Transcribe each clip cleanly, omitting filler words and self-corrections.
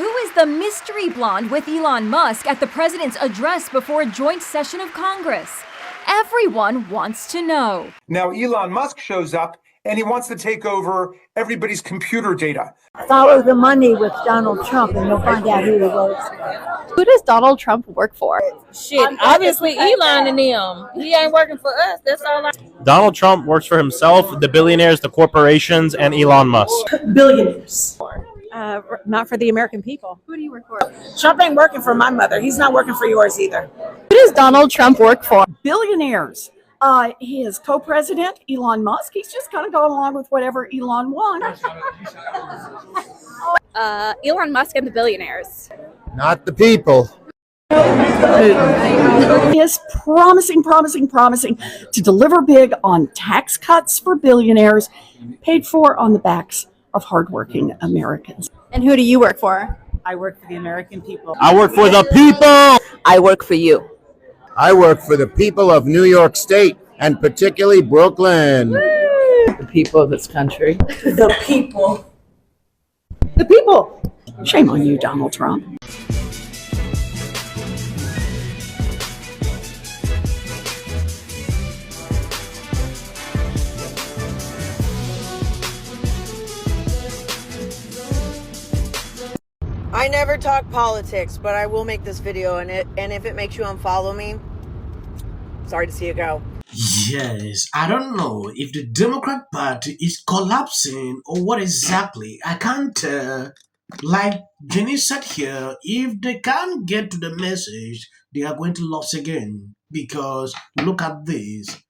Who is the mystery blonde with Elon Musk at the president's address before a joint session of Congress? Everyone wants to know. Now Elon Musk shows up and he wants to take over everybody's computer data. Follow the money with Donald Trump and you'll find out who he votes for. Who does Donald Trump work for? Shit, obviously Elon and them. He ain't working for us. That's all I... Donald Trump works for himself, the billionaires, the corporations, and Elon Musk. Billionaires. Not for the American people. Who do you work for? Trump ain't working for my mother. He's not working for yours either. Who does Donald Trump work for? Billionaires. His co-president, Elon Musk, he's just kind of going along with whatever Elon wants. Elon Musk and the billionaires. Not the people. Is promising to deliver big on tax cuts for billionaires paid for on the backs of hardworking Americans. And who do you work for? I work for the American people. I work for the people! I work for you. I work for the people of New York State, and particularly Brooklyn. The people of this country. The people. The people. Shame on you, Donald Trump. I never talk politics, but I will make this video and if it makes you unfollow me, sorry to see you go. Yes, I don't know if the Democrat Party is collapsing or what exactly. I can't tell. Like Jenny said here, if they can't get to the message, they are going to lose again. Because look at this.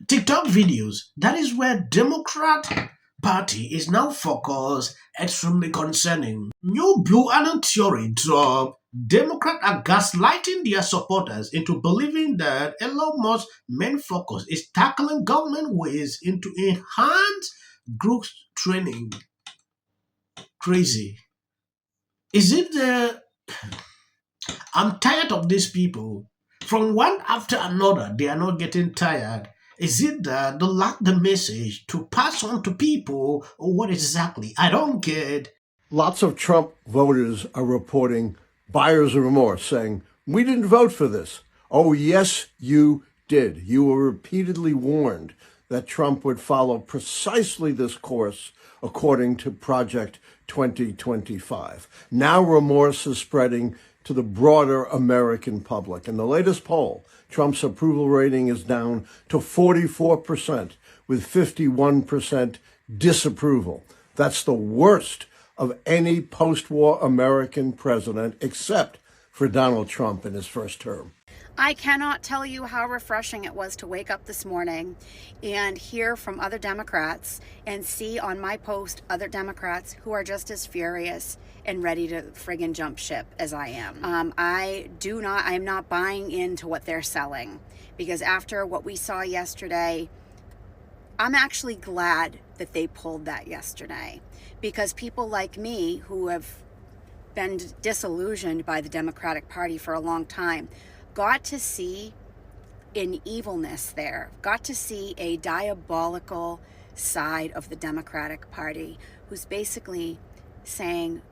TikTok videos, that is where Democrat Party is now focused, extremely concerning. New Blue Anon theory drop. Democrats are gaslighting their supporters into believing that Elon Musk's main focus is tackling government ways into enhanced group training. Crazy. Is it the... I'm tired of these people. From one after another, they are not getting tired. Is it that they lack the message to pass on to people, or what exactly? I don't get. Lots of Trump voters are reporting buyer's remorse, saying, we didn't vote for this. Oh, yes, you did. You were repeatedly warned that Trump would follow precisely this course according to Project 2025. Now remorse is spreading to the broader American public. In the latest poll, Trump's approval rating is down to 44%, with 51% disapproval. That's the worst of any post-war American president, except for Donald Trump in his first term. I cannot tell you how refreshing it was to wake up this morning and hear from other Democrats and see on my post other Democrats who are just as furious and ready to friggin' jump ship as I am. I'm not buying into what they're selling, because after what we saw yesterday, I'm actually glad that they pulled that yesterday, because people like me who have been disillusioned by the Democratic Party for a long time got to see an evilness there, got to see a diabolical side of the Democratic Party who's basically saying,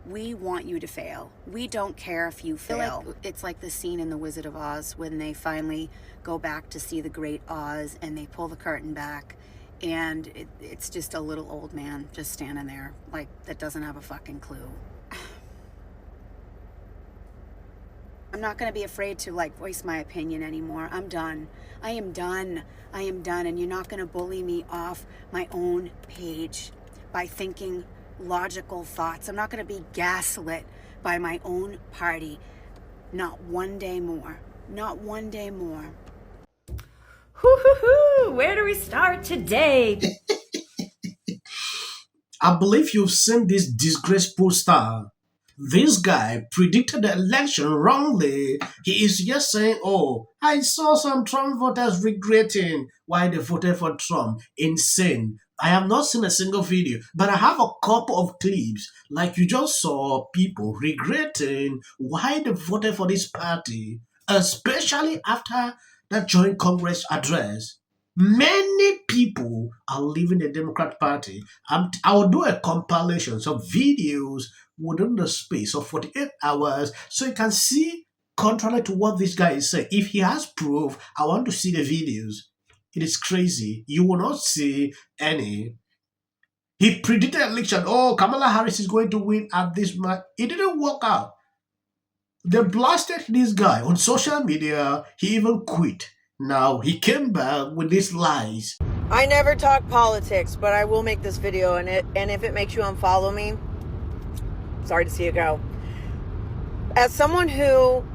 we want you to fail. We don't care if you fail. It's like the scene in The Wizard of Oz when they finally go back to see the great Oz and they pull the curtain back and it's just a little old man just standing there like that doesn't have a fucking clue. I'm not going to be afraid to voice my opinion anymore. I'm done. I am done. And you're not going to bully me off my own page by thinking logical thoughts. I'm not going to be gaslit by my own party. Not one day more. Not one day more. Where do we start today? I believe you've seen this disgraced poster. This guy predicted the election wrongly. He is just saying, oh, I saw some Trump voters regretting why they voted for Trump. Insane. I have not seen a single video, but I have a couple of clips. Like you just saw people regretting why they voted for this party, especially after that joint Congress address. Many people are leaving the Democrat Party. I will do a compilation of videos within the space of 48 hours so you can see, contrary to what this guy is saying. If he has proof, I want to see the videos. It is crazy. You will not see any. He predicted election. Oh, Kamala Harris is going to win at this match. It didn't work out. They blasted this guy on social media. He even quit. Now he came back with these lies. I never talk politics, but I will make this video, and if it makes you unfollow me, sorry to see you go. As someone who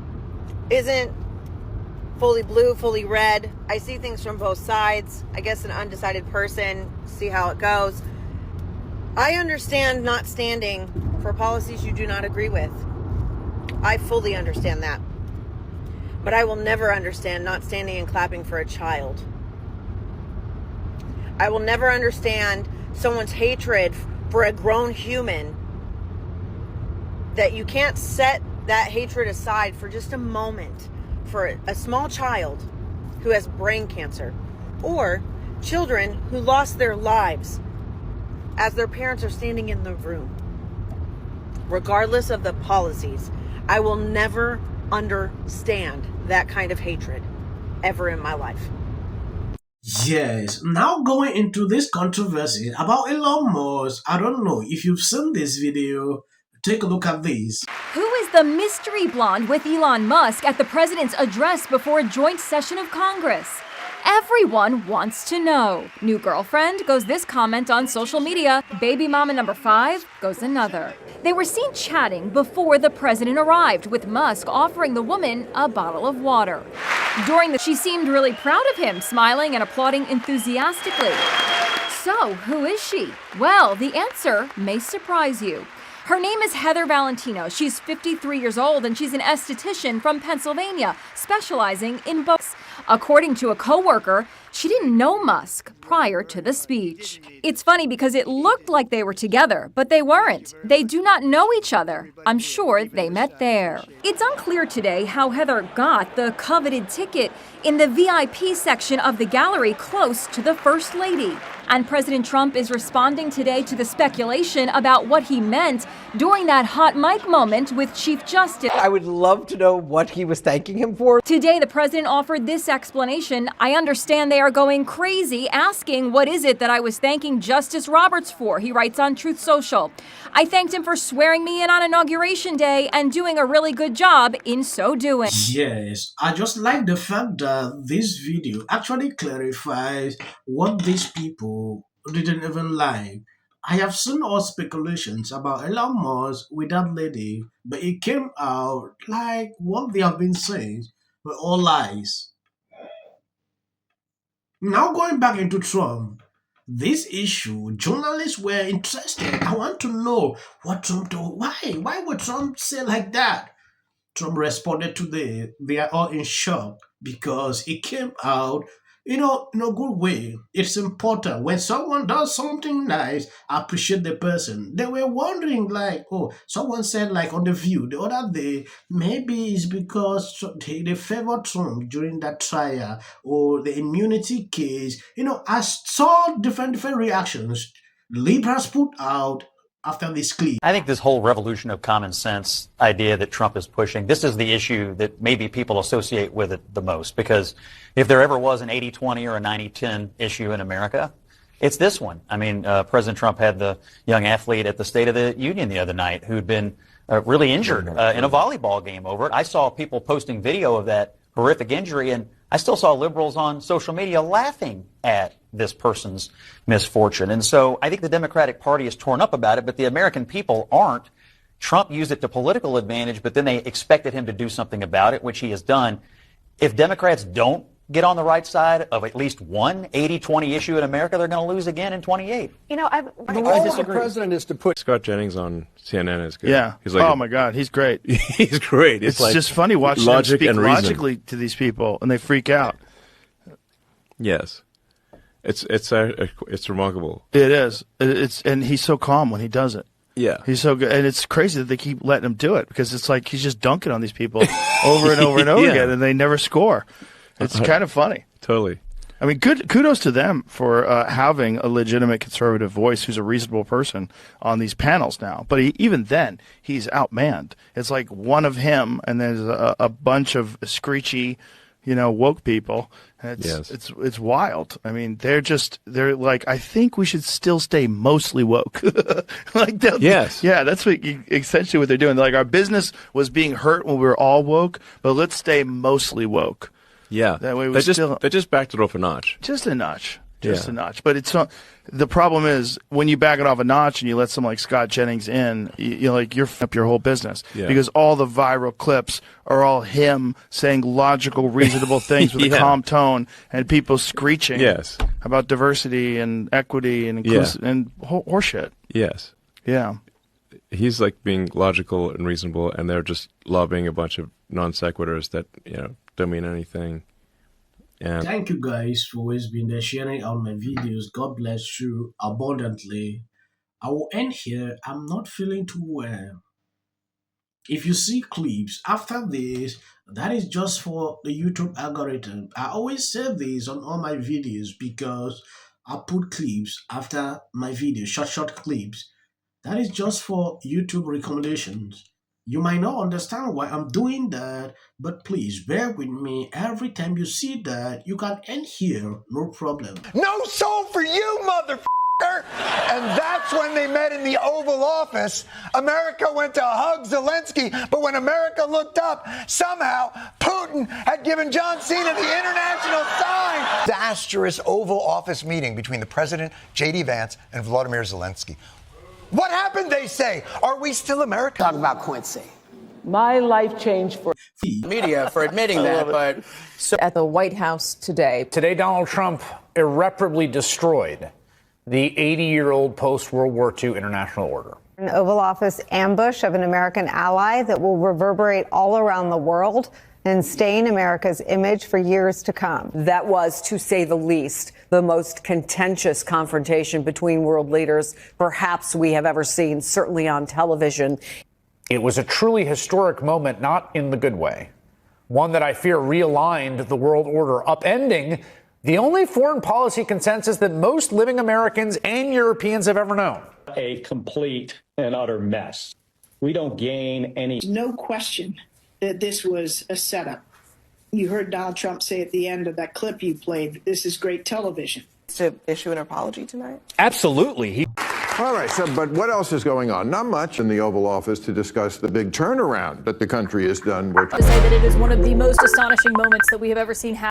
isn't fully blue, fully red, I see things from both sides. I guess an undecided person, see how it goes. I understand not standing for policies you do not agree with. I fully understand that. But I will never understand not standing and clapping for a child. I will never understand someone's hatred for a grown human, that you can't set that hatred aside for just a moment for a small child who has brain cancer, or children who lost their lives as their parents are standing in the room. Regardless of the policies, I will never understand that kind of hatred ever in my life. Yes, now going into this controversy about Elon Musk. I don't know if you've seen this video. Take a look at this. Who is the mystery blonde with Elon Musk at the president's address before a joint session of Congress? Everyone wants to know. New girlfriend goes this comment on social media. Baby mama number 5 goes another. They were seen chatting before the president arrived, with Musk offering the woman a bottle of water. She seemed really proud of him, smiling and applauding enthusiastically. So, who is she? Well, the answer may surprise you. Her name is Heather Valentino. She's 53 years old and she's an esthetician from Pennsylvania, specializing in boobs. According to a coworker, she didn't know Musk prior to the speech. It's funny because it looked like they were together, but they weren't. They do not know each other. I'm sure they met there. It's unclear today how Heather got the coveted ticket in the VIP section of the gallery close to the First Lady. And President Trump is responding today to the speculation about what he meant during that hot mic moment with Chief Justice. I would love to know what he was thanking him for. Today, the president offered this explanation. I understand they are going crazy asking what is it that I was thanking Justice Roberts for, he writes on Truth Social. I thanked him for swearing me in on Inauguration Day and doing a really good job in so doing. Yes, I just like the fact that this video actually clarifies what these people didn't even like. I have seen all speculations about Elon Musk with that lady, but it came out like what they have been saying were all lies. Now going back into Trump, this issue, journalists were interested. I want to know what Trump told. Why would Trump say like that? Trump responded today. They are all in shock because it came out, in a good way. It's important when someone does something nice, appreciate the person. They were wondering, like, oh, someone said, like, on The View the other day, maybe it's because they favor Trump during that trial or the immunity case. I saw different reactions liberals put out after this clip. I think this whole revolution of common sense idea that Trump is pushing, this is the issue that maybe people associate with it the most, because if there ever was an 80-20 or a 90-10 issue in America, it's this one. I mean, President Trump had the young athlete at the State of the Union the other night who'd been really injured in a volleyball game over it. I saw people posting video of that horrific injury, and I still saw liberals on social media laughing at this person's misfortune. And so I think the Democratic Party is torn up about it, but the American people aren't. Trump used it to political advantage, but then they expected him to do something about it, which he has done. If Democrats don't get on the right side of at least one 80-20 issue in America, they're going to lose again in 28. The role of the president is to put Scott Jennings on CNN is good. Yeah. He's like, oh my God, he's great. He's great. It's like just funny watching him logic speak and reason. logically to these people, and they freak out. Yes, it's remarkable. It is. And he's so calm when he does it. Yeah, he's so good, and it's crazy that they keep letting him do it, because it's like he's just dunking on these people over and over and over again, and they never score. It's kind of funny. Totally. I mean, kudos to them for having a legitimate conservative voice who's a reasonable person on these panels now. But even then, he's outmanned. It's like one of him, and there's a bunch of screechy, woke people. It's wild. I mean, they're like, I think we should still stay mostly woke. Yes. Yeah, that's essentially what they're doing. They're like, our business was being hurt when we were all woke, but let's stay mostly woke. Yeah. That way they just backed it off a notch. Just a notch. A notch. But it's not, the problem is when you back it off a notch and you let someone like Scott Jennings in, you're f***ing up your whole business. Yeah. Because all the viral clips are all him saying logical, reasonable things with a calm tone and people screeching about diversity and equity and and horseshit. Yes. Yeah. He's like being logical and reasonable, and they're just lobbing a bunch of non sequiturs that don't mean anything. And thank you guys for always being there, sharing out my videos. God bless you abundantly. I will end here. I'm not feeling too well. If you see clips after this, that is just for the YouTube algorithm. I always say this on all my videos because I put clips after my videos, short clips. That is just for YouTube recommendations. You might not understand why I'm doing that, but please bear with me. Every time you see that, you can end here, no problem. No soul for you, motherfucker! And that's when they met in the Oval Office. America went to hug Zelensky, but when America looked up, somehow Putin had given John Cena the international sign. Disastrous Oval Office meeting between the president, J.D. Vance, and Volodymyr Zelensky. What happened, they say? Are we still America? Talk about Quincy. My life changed for media for admitting that, but at the White House today. Today, Donald Trump irreparably destroyed the 80-year-old post-World War II international order. An Oval Office ambush of an American ally that will reverberate all around the world and stain America's image for years to come. That was, to say the least, the most contentious confrontation between world leaders perhaps we have ever seen, certainly on television. It was a truly historic moment, not in the good way. One that I fear realigned the world order, upending the only foreign policy consensus that most living Americans and Europeans have ever known. A complete and utter mess. We don't gain any. No question that this was a setup. You heard Donald Trump say at the end of that clip you played, this is great television. To issue an apology tonight? Absolutely. All right, but what else is going on? Not much in the Oval Office to discuss the big turnaround that the country has done. To say that it is one of the most astonishing moments that we have ever seen happen.